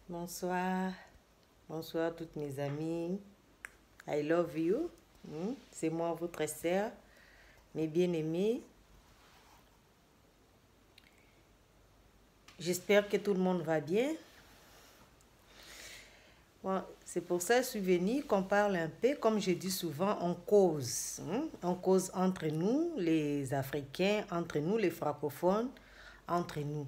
Bonsoir, bonsoir toutes mes amies. I love you. C'est moi, votre sœur, mes bien-aimés. J'espère que tout le monde va bien. Bon, c'est pour ça que je suis venue qu'on parle un peu, comme je dis souvent, on cause. On cause entre nous, les Africains, entre nous, les francophones, entre nous.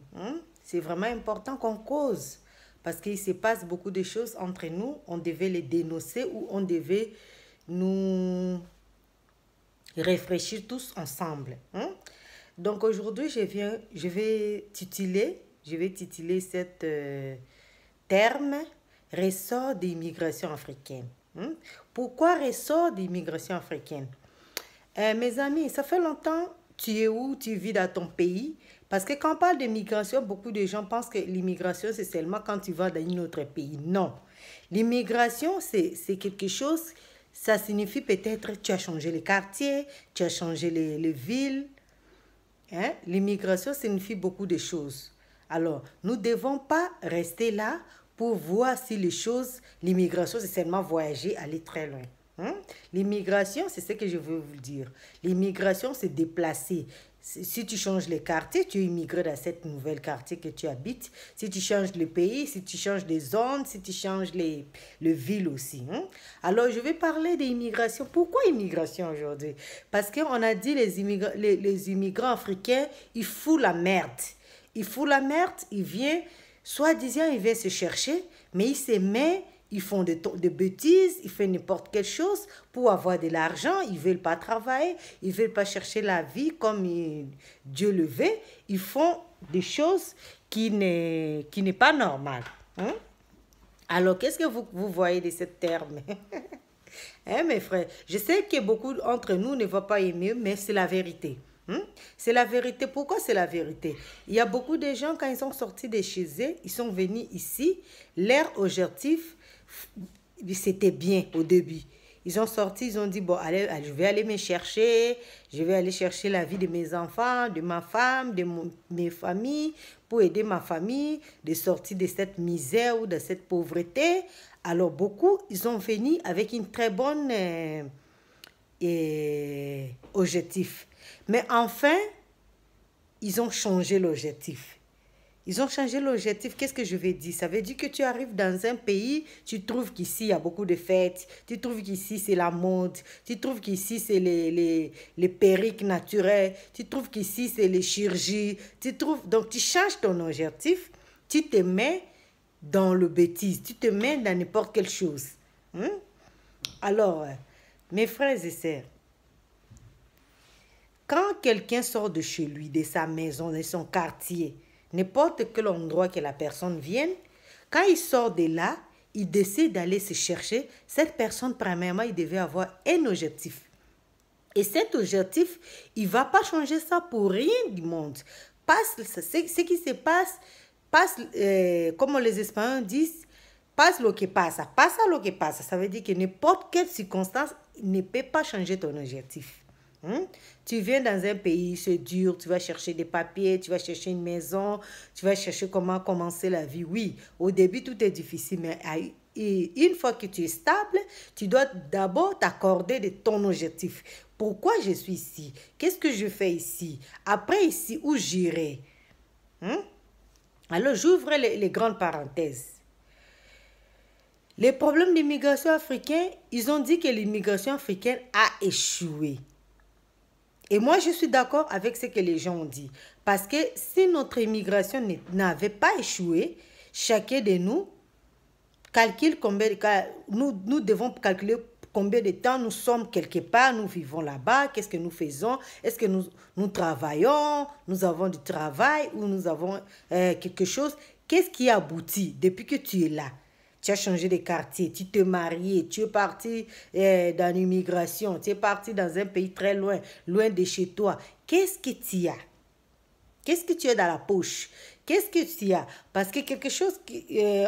C'est vraiment important qu'on cause. Parce qu'il se passe beaucoup de choses entre nous, on devait les dénoncer ou on devait nous réfléchir tous ensemble. Donc aujourd'hui, je vais tituler cet terme ressort d'immigration africaine. Pourquoi ressort d'immigration africaine? Mes amis, ça fait longtemps, tu es où, tu vis dans ton pays? Parce que quand on parle d'immigration, beaucoup de gens pensent que l'immigration, c'est seulement quand tu vas dans un autre pays. Non. L'immigration, c'est quelque chose, ça signifie peut-être tu as changé les quartiers, tu as changé les villes. L'immigration signifie beaucoup de choses. Alors, nous ne devons pas rester là pour voir si les choses, l'immigration, c'est seulement voyager, aller très loin. L'immigration, c'est ce que je veux vous dire. L'immigration, c'est déplacer. Si tu changes les quartiers, tu immigres dans cette nouvelle quartier que tu habites. Si tu changes le pays, si tu changes des zones, si tu changes les villes aussi. Alors, je vais parler d'immigration. Pourquoi immigration aujourd'hui? Parce qu'on a dit les immigrants africains, ils foutent la merde. Ils foutent la merde, ils viennent, soi-disant, ils viennent se chercher, mais ils se mettent. Ils font des bêtises, ils font n'importe quelle chose pour avoir de l'argent. Ils ne veulent pas travailler, ils ne veulent pas chercher la vie comme Dieu le veut. Ils font des choses qui n'est pas normales. Alors, qu'est-ce que vous voyez de ce terme? Mes frères, je sais que beaucoup d'entre nous ne vont pas aimer, mais c'est la vérité. C'est la vérité. Pourquoi c'est la vérité? Il y a beaucoup de gens, quand ils sont sortis de chez eux, ils sont venus ici, leur objectif, c'était bien au début. Ils ont sorti, ils ont dit, bon, allez, je vais aller me chercher, je vais aller chercher la vie de mes enfants, de ma femme, de mes familles, pour aider ma famille de sortir de cette misère ou de cette pauvreté. Alors, beaucoup, ils sont venus avec une très bonne objectif. Mais enfin, ils ont changé l'objectif. Ils ont changé l'objectif. Qu'est-ce que je veux dire? Ça veut dire que tu arrives dans un pays, tu trouves qu'ici, il y a beaucoup de fêtes. Tu trouves qu'ici, c'est la mode. Tu trouves qu'ici, c'est les perruques naturelles. Tu trouves qu'ici, c'est les chirurgies. Donc, tu changes ton objectif. Tu te mets dans le bêtise. Tu te mets dans n'importe quelle chose. Alors, mes frères et sœurs, quand quelqu'un sort de chez lui, de sa maison, de son quartier, n'importe quel endroit que la personne vienne, quand il sort de là, il décide d'aller se chercher. Cette personne, premièrement, il devait avoir un objectif. Et cet objectif, il ne va pas changer ça pour rien du monde. Ce qui se passe, comme les Espagnols disent, passe lo que pasa. Pasa lo que pasa. Ça veut dire que n'importe quelle circonstance ne peut pas changer ton objectif. Tu viens dans un pays, c'est dur, tu vas chercher des papiers, tu vas chercher une maison, tu vas chercher comment commencer la vie. Oui, au début, tout est difficile, mais une fois que tu es stable, tu dois d'abord t'accorder de ton objectif. Pourquoi je suis ici? Qu'est-ce que je fais ici? Après ici, où j'irai? Alors, j'ouvre les grandes parenthèses. Les problèmes d'immigration africaine, ils ont dit que l'immigration africaine a échoué. Et moi, je suis d'accord avec ce que les gens ont dit. Parce que si notre immigration n'avait pas échoué, chacun de nous calcule combien de cas, nous devons calculer combien de temps nous sommes quelque part, nous vivons là-bas, qu'est-ce que nous faisons, est-ce que nous travaillons, nous avons du travail ou nous avons quelque chose. Qu'est-ce qui aboutit depuis que tu es là? Tu as changé de quartier, tu t'es marié, tu es parti dans l'immigration, tu es parti dans un pays très loin, loin de chez toi. Qu'est-ce que tu as? Qu'est-ce que tu as dans la poche? Qu'est-ce que tu as? Parce que quelque chose,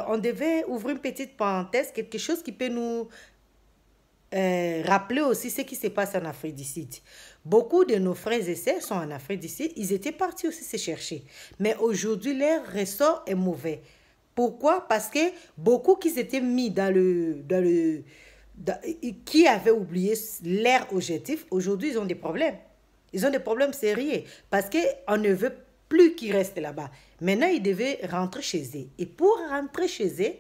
on devait ouvrir une petite parenthèse, quelque chose qui peut nous rappeler aussi ce qui se passe en Afrique du Sud. Beaucoup de nos frères et sœurs sont en Afrique du Sud, ils étaient partis aussi se chercher. Mais aujourd'hui, leur ressort est mauvais. Pourquoi? Parce que beaucoup qui s'étaient mis qui avaient oublié leur objectif, aujourd'hui, ils ont des problèmes. Ils ont des problèmes sérieux parce qu'on ne veut plus qu'ils restent là-bas. Maintenant, ils devaient rentrer chez eux. Et pour rentrer chez eux,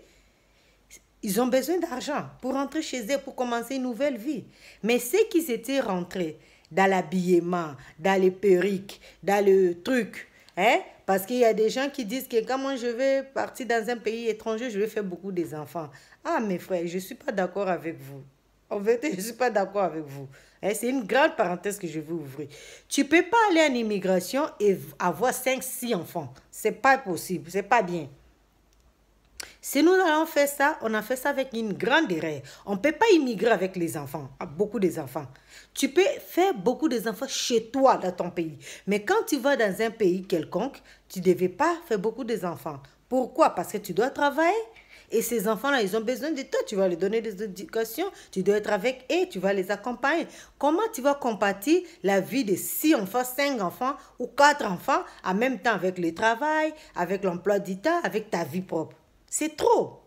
ils ont besoin d'argent pour rentrer chez eux, pour commencer une nouvelle vie. Mais ceux qui étaient rentrés dans l'habillement, dans les perruques, dans le truc, hein? Parce qu'il y a des gens qui disent que quand moi je vais partir dans un pays étranger, je vais faire beaucoup des enfants. Ah, mes frères, je ne suis pas d'accord avec vous. En vérité, je ne suis pas d'accord avec vous. Hein, c'est une grande parenthèse que je veux ouvrir. Tu ne peux pas aller en immigration et avoir 5, 6 enfants. Ce n'est pas possible, ce n'est pas bien. Si nous allons faire ça, on a fait ça avec une grande erreur. On ne peut pas immigrer avec les enfants, beaucoup des enfants. Tu peux faire beaucoup des enfants chez toi, dans ton pays. Mais quand tu vas dans un pays quelconque, tu ne devais pas faire beaucoup des enfants. Pourquoi? Parce que tu dois travailler. Et ces enfants-là, ils ont besoin de toi. Tu vas leur donner des éducations. Tu dois être avec eux. Tu vas les accompagner. Comment tu vas compatir la vie de 6 enfants, 5 enfants ou 4 enfants en même temps avec le travail, avec l'emploi du temps, avec ta vie propre? C'est trop.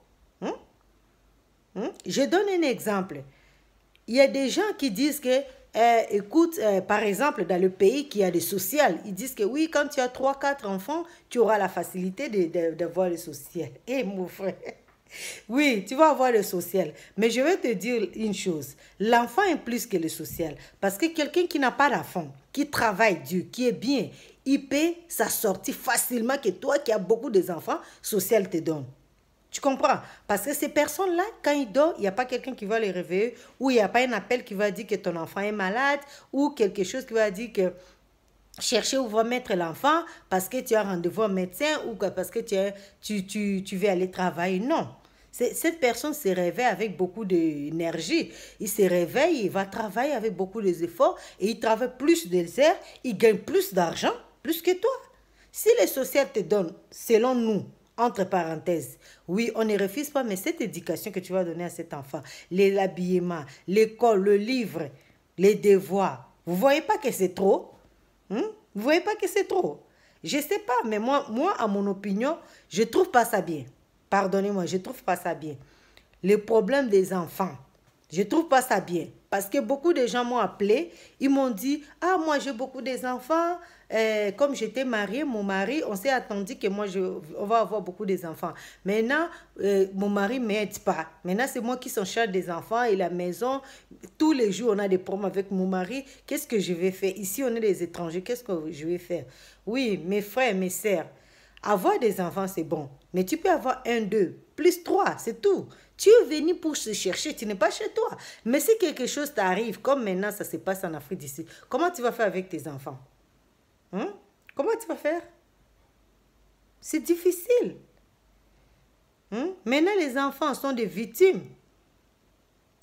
Je donne un exemple. Il y a des gens qui disent que, écoute, par exemple, dans le pays qui a des sociales, ils disent que oui, quand tu as 3, 4 enfants, tu auras la facilité d'avoir le social. Eh, mon frère, oui, tu vas avoir le social. Mais je vais te dire une chose. L'enfant est plus que le social. Parce que quelqu'un qui n'a pas d'enfant, qui travaille dur, qui est bien, il peut s'assortir facilement que toi qui as beaucoup d'enfants, social te donne. Tu comprends? Parce que ces personnes-là, quand ils dorment, il n'y a pas quelqu'un qui va les réveiller ou il n'y a pas un appel qui va dire que ton enfant est malade ou quelque chose qui va dire que chercher où va mettre l'enfant parce que tu as rendez-vous au médecin ou parce que tu veux aller travailler. Non. Cette personne se réveille avec beaucoup d'énergie. Il se réveille, il va travailler avec beaucoup d'efforts et il travaille plus d'heures, il gagne plus d'argent, plus que toi. Si les sociétés te donnent, selon nous, entre parenthèses, oui, on ne refuse pas, mais cette éducation que tu vas donner à cet enfant, l'habillement, l'école, le livre, les devoirs, vous ne voyez pas que c'est trop? Vous ne voyez pas que c'est trop? Je ne sais pas, mais moi, à mon opinion, je ne trouve pas ça bien. Pardonnez-moi, je ne trouve pas ça bien. Le problème des enfants, je ne trouve pas ça bien. Parce que beaucoup de gens m'ont appelé, ils m'ont dit, ah, moi j'ai beaucoup d'enfants. Comme j'étais mariée, mon mari, on s'est attendu que moi, on va avoir beaucoup d'enfants. Maintenant, mon mari ne m'aide pas. Maintenant, c'est moi qui s'en charge des enfants et la maison. Tous les jours, on a des problèmes avec mon mari. Qu'est-ce que je vais faire? Ici, on est des étrangers. Qu'est-ce que je vais faire? Oui, mes frères, mes sœurs, avoir des enfants, c'est bon. Mais tu peux avoir 1, 2, plus 3, c'est tout. Tu es venu pour se chercher, tu n'es pas chez toi. Mais si quelque chose t'arrive, comme maintenant ça se passe en Afrique d'ici, comment tu vas faire avec tes enfants? Comment tu vas faire? C'est difficile. Maintenant, les enfants sont des victimes.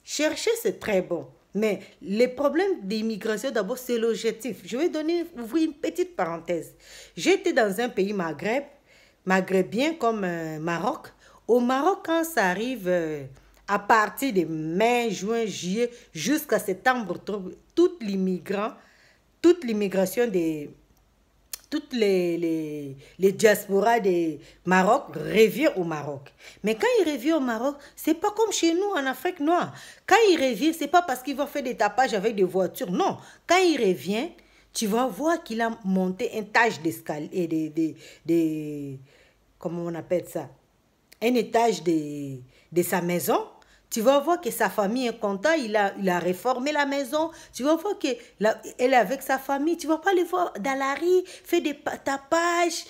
Chercher, c'est très bon. Mais les problèmes d'immigration, d'abord, c'est l'objectif. Je vais ouvrir une petite parenthèse. J'étais dans un pays maghrébien comme Maroc. Au Maroc, quand ça arrive à partir de mai, juin, juillet, jusqu'à septembre, toute l'immigration toutes les diasporas du Maroc revient au Maroc. Mais quand il revient au Maroc, c'est pas comme chez nous en Afrique noire. Quand il revient, c'est pas parce qu'il va faire des tapages avec des voitures. Non. Quand il revient, tu vas voir qu'il a monté un étage d'escalier, comment on appelle ça? Un étage de sa maison. Tu vas voir que sa famille est contente, il a réformé la maison. Tu vas voir qu'elle est avec sa famille. Tu ne vas pas les voir dans la rue, faire des tapages,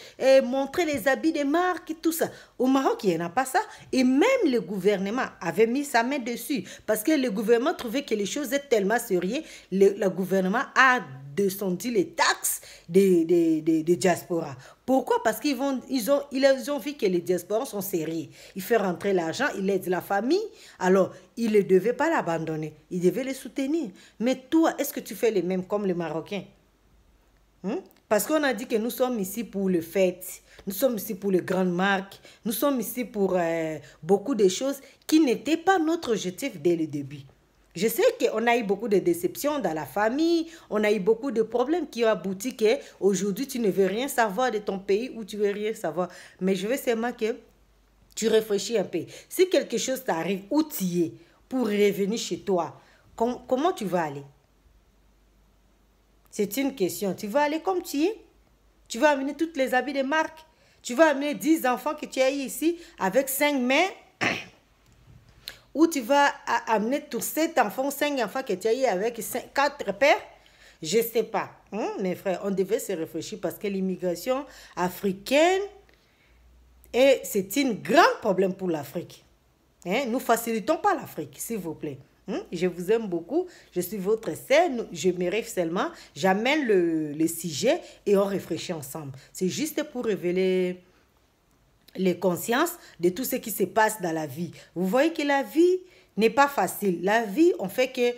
montrer les habits des marques et tout ça. Au Maroc, il n'y en a pas ça. Et même le gouvernement avait mis sa main dessus. Parce que le gouvernement trouvait que les choses étaient tellement sérieuses. Le gouvernement a descendu les taxes des diasporas. Pourquoi? Parce qu'ils ont vu que les diasporas sont sérieux. Ils font rentrer l'argent, ils aident la famille. Alors, ils ne devaient pas l'abandonner. Ils devaient les soutenir. Mais toi, est-ce que tu fais les mêmes comme les Marocains? Parce qu'on a dit que nous sommes ici pour le fête. Nous sommes ici pour les grandes marques. Nous sommes ici pour beaucoup de choses qui n'étaient pas notre objectif dès le début. Je sais qu'on a eu beaucoup de déceptions dans la famille, on a eu beaucoup de problèmes qui ont abouti qu'aujourd'hui, tu ne veux rien savoir de ton pays ou tu ne veux rien savoir. Mais je veux seulement que Tu réfléchis un peu. Si quelque chose t'arrive, où tu es, pour revenir chez toi, comment tu vas aller? C'est une question. Tu vas aller comme tu es? Tu vas amener toutes les habits de marque? Tu vas amener 10 enfants que tu as eu ici avec 5 mains? Ou tu vas amener tous 7 enfants, 5 enfants que tu as eu avec 4 pères? Je ne sais pas. Mes frères, on devait se réfléchir parce que l'immigration africaine, c'est un grand problème pour l'Afrique. Nous facilitons pas l'Afrique, s'il vous plaît. Je vous aime beaucoup. Je suis votre sœur. Je mérite seulement. J'amène le sujet et on réfléchit ensemble. C'est juste pour révéler les consciences de tout ce qui se passe dans la vie. Vous voyez que la vie n'est pas facile. La vie, on fait que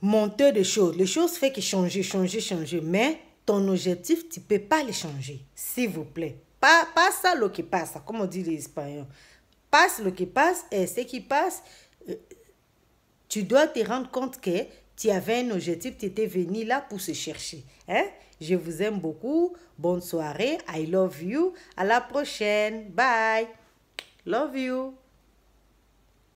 monter des choses. Les choses fait que changer. Mais ton objectif, tu ne peux pas les changer. S'il vous plaît. Pasa lo que pasa, comme on dit les Espagnols. Passe lo que passe et ce qui passe, tu dois te rendre compte que tu avais un objectif, tu étais venu là pour se chercher. Je vous aime beaucoup. Bonne soirée. I love you. À la prochaine. Bye. Love you.